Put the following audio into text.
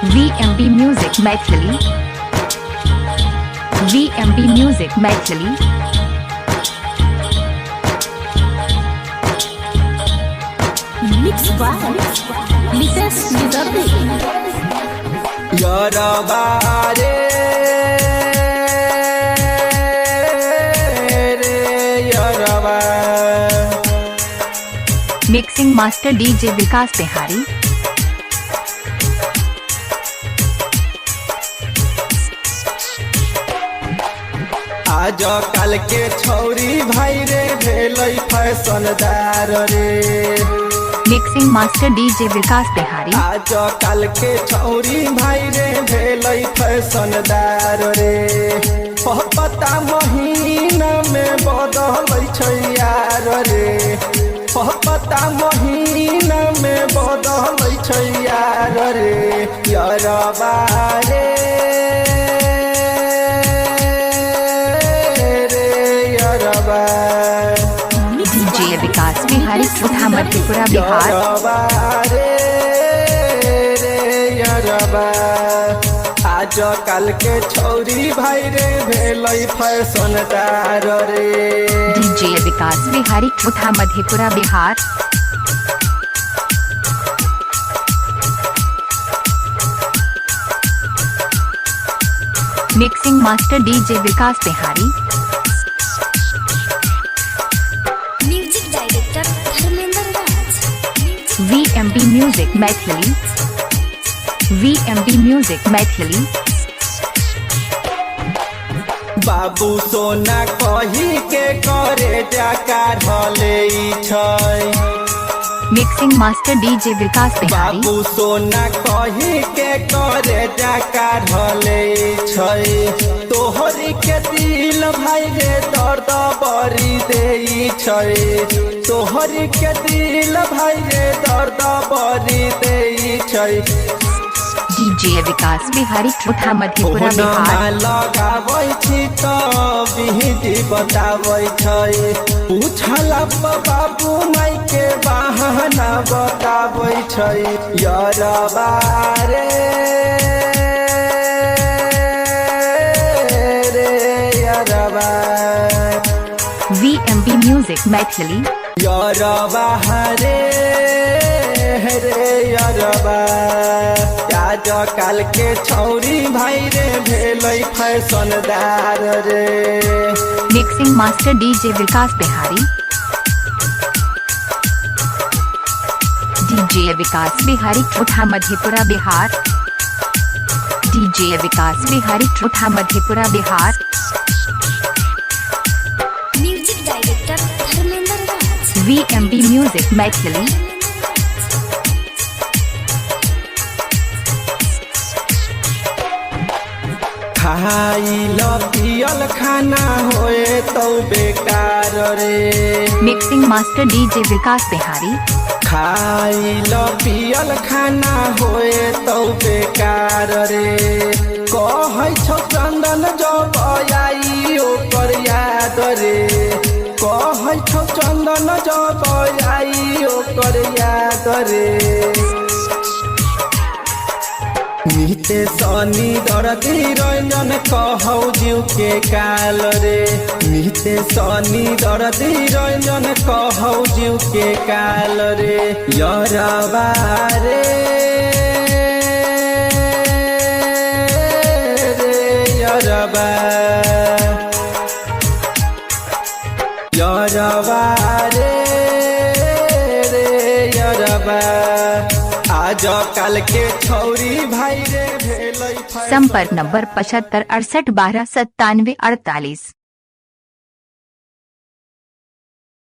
VMB Music Maithili, VMB Music Maithili. Mixed by Mrs. Nizami। यरबा रे यरबा। Mixing master DJ Vikas Bihari. आज कल के छौरी भाई रे भेलै फैशनदार रे। Mixing master DJ Vikas Bihari. आज कल के छौरी भाई रे भेलै फैशनदार रे। पता महीना में बदलै छै यार रे। पता महीना में बदलै छै यार रे। यरबा रे यरबा। डीजे विकास बिहारी चौथा मधेपुरा बिहार। यरबा रे यरबा। आज कल के छौरी भाई रे भेलै फैशनदार रे। डीजे विकास बिहारी चौथा Madhepura Bihar. Mixing master DJ Vikas Bihari. Music director Dharmendra Raj. VMB Music Maithili, VMB Music Maithili. बाबू सोना कही के करे जाका ढले छै। Mixing master DJ Vikas Bihari. बाबू सोना कही के करे जाका ढले छै। तोहरी के दिल भाई रे दर्द बड़ी देई छै। तोहरी के दिल भाई रे दर्द बड़ी देई छै। डीजे विकास बिहारी चौथा मधेपुरा बिहार। लगाबै छी तो विधि बताबै छै। पूछला बाबू माई के बहाना बताबै छै। यरबा रे यरबा। VMB Music Maithili. यरबा रे यरबा। आज कल के छौरी भाई रे भेलै फैशनदार रे। Mixing master DJ Vikas Bihari. DJ Vikas Bihari चौथा मधेपुरा बिहार। डीजे विकास बिहारी चौथा Madhepura Bihar. Music director Dharmendra Raj. VMB Music Maithili. खाइल पियल खाना होए तो बेकार रे। Mixing master DJ Vikas Bihari. खाइल पियल खाना होए तो बेकार रे। कहै छौ चंदन जब आई ओकर याद रे। कहै छौ चंदन जब आई ओकर याद रे। नीते सनी दरदी रंजन कहौ जीव के काल रे। नीते सनी दरदी रंजन कहौ जीव के काल रे। यरबा रे यरबा। यरबा रे यरबा। आज कल के छौरी भाई रे भेलै। संपर्क नंबर 75 68 12 97 48।